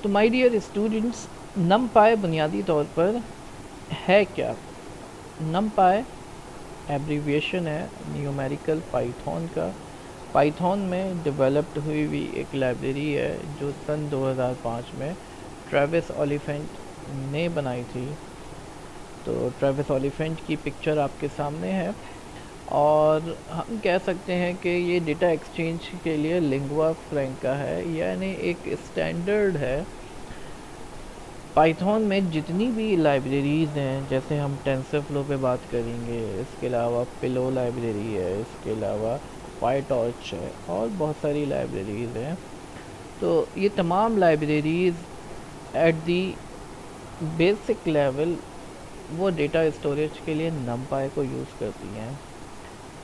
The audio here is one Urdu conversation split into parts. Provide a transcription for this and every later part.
تو مائی ڈیئر اسٹوڈنٹس، نم پائے بنیادی طور پر ہے کیا؟ نم پائے ایبریویشن ہے نیومیریکل پائتھون کا. پائتھون میں ڈیولپڈ ہوئی ایک لائبریری ہے جو سن 2005 میں ٹریوس اولیفینٹ نے بنائی تھی. تو ٹریوس اولیفینٹ کی پکچر آپ کے سامنے ہے، اور ہم کہہ سکتے ہیں کہ یہ ڈیٹا ایکسچینج کے لیے لنگوا فرینکا ہے، یعنی ایک اسٹینڈرڈ ہے. پائتھون میں جتنی بھی لائبریریز ہیں، جیسے ہم ٹینسر فلو پہ بات کریں گے، اس کے علاوہ پلو لائبریری ہے، اس کے علاوہ پائی ٹارچ ہے، اور بہت ساری لائبریریز ہیں. تو یہ تمام libraries at the basic level وہ ڈیٹا اسٹوریج کے لیے نم پائی کو یوز کرتی ہیں.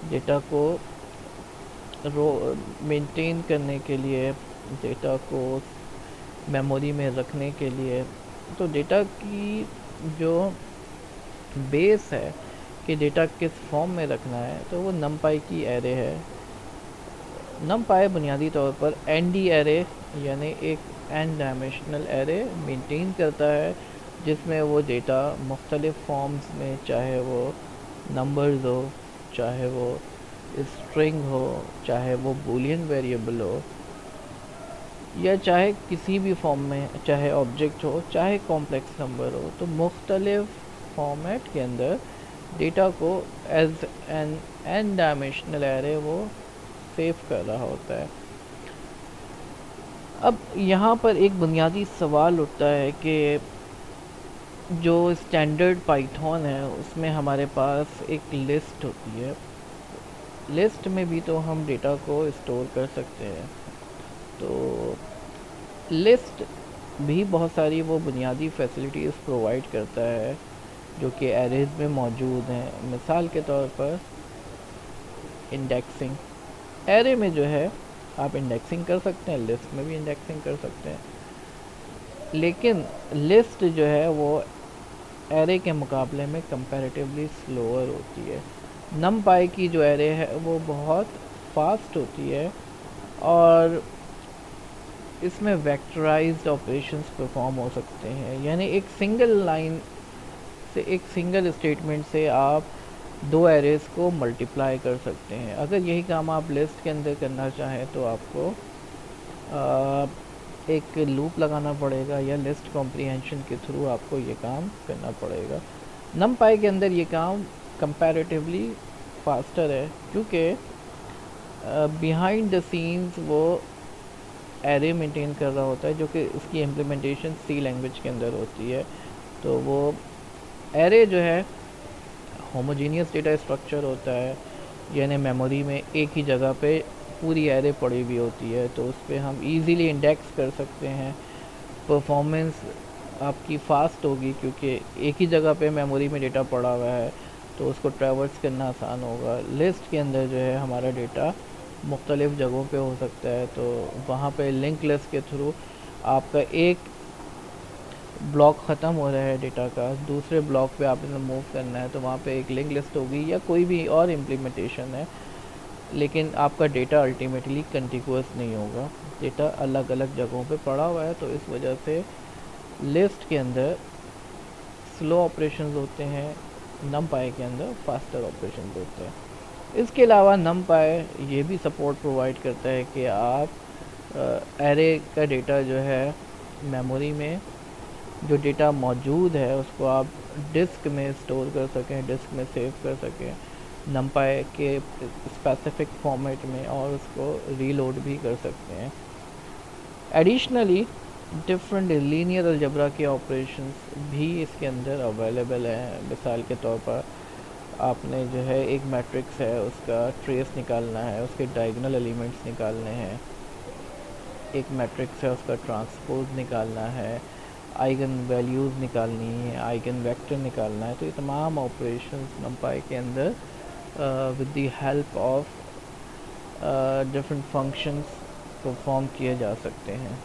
ڈیٹا کو مینٹین کرنے کے لیے، ڈیٹا کو میموری میں رکھنے کے لیے. تو ڈیٹا کی جو بیس ہے کہ ڈیٹا کس فارم میں رکھنا ہے، تو وہ نم پائی کی ایرے ہے. نم پائی بنیادی طور پر این ڈی ایرے یعنی ایک این ڈائمینشنل ایرے مینٹین کرتا ہے، جس میں وہ ڈیٹا مختلف فارمز میں، چاہے وہ نمبرز ہو، چاہے وہ اسٹرنگ ہو، چاہے وہ بولین ویریبل ہو، یا چاہے کسی بھی فارم میں، چاہے آبجیکٹ ہو، چاہے کمپلیکس نمبر ہو. تو مختلف فارمیٹ کے اندر ڈیٹا کو ایز این ڈائمینشنل ایرے وہ سیو کر رہا ہوتا ہے. اب یہاں پر ایک بنیادی سوال اٹھتا ہے کہ جو اسٹینڈرڈ پائتھون ہے اس میں ہمارے پاس ایک لسٹ ہوتی ہے. لسٹ میں بھی تو ہم ڈیٹا کو اسٹور کر سکتے ہیں. تو لسٹ بھی بہت ساری وہ بنیادی فیسلٹیز پرووائڈ کرتا ہے جو کہ ایریز میں موجود ہیں. مثال کے طور پر انڈیکسنگ. ایرے میں جو ہے آپ انڈیکسنگ کر سکتے ہیں، لسٹ میں بھی انڈیکسنگ کر سکتے ہیں، لیکن لسٹ جو ہے وہ ایرے کے مقابلے میں کمپیریٹیولی سلوور ہوتی ہے. نم پائی کی جو ایرے ہے وہ بہت فاسٹ ہوتی ہے، اور اس میں ویکٹرائزڈ آپریشنز پرفارم ہو سکتے ہیں. یعنی ایک سنگل لائن سے، ایک سنگل اسٹیٹمنٹ سے آپ دو ایریز کو ملٹیپلائی کر سکتے ہیں. اگر یہی کام آپ لسٹ کے اندر کرنا چاہیں تو آپ کو ایک لوپ لگانا پڑے گا، یا لسٹ کمپریہنشن کے تھرو آپ کو یہ کام کرنا پڑے گا. نم پائی کے اندر یہ کام کمپیریٹیولی فاسٹر ہے، کیونکہ بیہائنڈ دا سینز وہ ایرے مینٹین کر رہا ہوتا ہے، جو کہ اس کی امپلیمنٹیشن سی لینگویج کے اندر ہوتی ہے. تو وہ ایرے جو ہے ہوموجینیس ڈیٹا اسٹرکچر ہوتا ہے، یعنی میموری میں ایک ہی جگہ پہ پوری ایرے پڑی ہوئی ہوتی ہے، تو اس پہ ہم ایزیلی انڈیکس کر سکتے ہیں. پرفارمنس آپ کی فاسٹ ہوگی، کیونکہ ایک ہی جگہ پہ میموری میں ڈیٹا پڑا ہوا ہے، تو اس کو ٹریورس کرنا آسان ہوگا. لسٹ کے اندر جو ہے ہمارا ڈیٹا مختلف جگہوں پہ ہو سکتا ہے، تو وہاں پہ لنک لسٹ کے تھرو آپ کا ایک بلاک ختم ہو رہا ہے ڈیٹا کا، دوسرے بلاک پہ آپ نے موو کرنا ہے، تو وہاں پہ ایک لنک لسٹ ہوگی یا کوئی بھی اور امپلیمنٹیشن ہے، لیکن آپ کا ڈیٹا الٹیمیٹلی کنٹیگوس نہیں ہوگا. ڈیٹا الگ الگ جگہوں پہ پڑا ہوا ہے، تو اس وجہ سے لسٹ کے اندر سلو آپریشنز ہوتے ہیں، نم پائی کے اندر فاسٹر آپریشنز ہوتے ہیں. اس کے علاوہ نم پائی یہ بھی سپورٹ پرووائڈ کرتا ہے کہ آپ ایرے کا ڈیٹا جو ہے میموری میں جو ڈیٹا موجود ہے اس کو آپ ڈسک میں اسٹور کر سکیں، ڈسک میں سیو کر سکیں نم پائی کے اسپیسیفک فارمیٹ میں، اور اس کو ری لوڈ بھی کر سکتے ہیں. ایڈیشنلی ڈفرینٹ لینئر الجبرا کے آپریشنس بھی اس کے اندر اویلیبل ہیں. مثال کے طور پر آپ نے جو ہے ایک میٹرکس ہے، اس کا ٹریس نکالنا ہے، اس کے ڈائیگنل ایلیمنٹس نکالنے ہیں. ایک میٹرکس ہے، اس کا ٹرانسپوز نکالنا ہے، آئیگن ویلیوز نکالنی ہے، آئیگن ویکٹر نکالنا ہے. تو یہ تمام آپریشنز نم پائی کے اندر with the help of different functions perform کیے جا سکتے ہیں.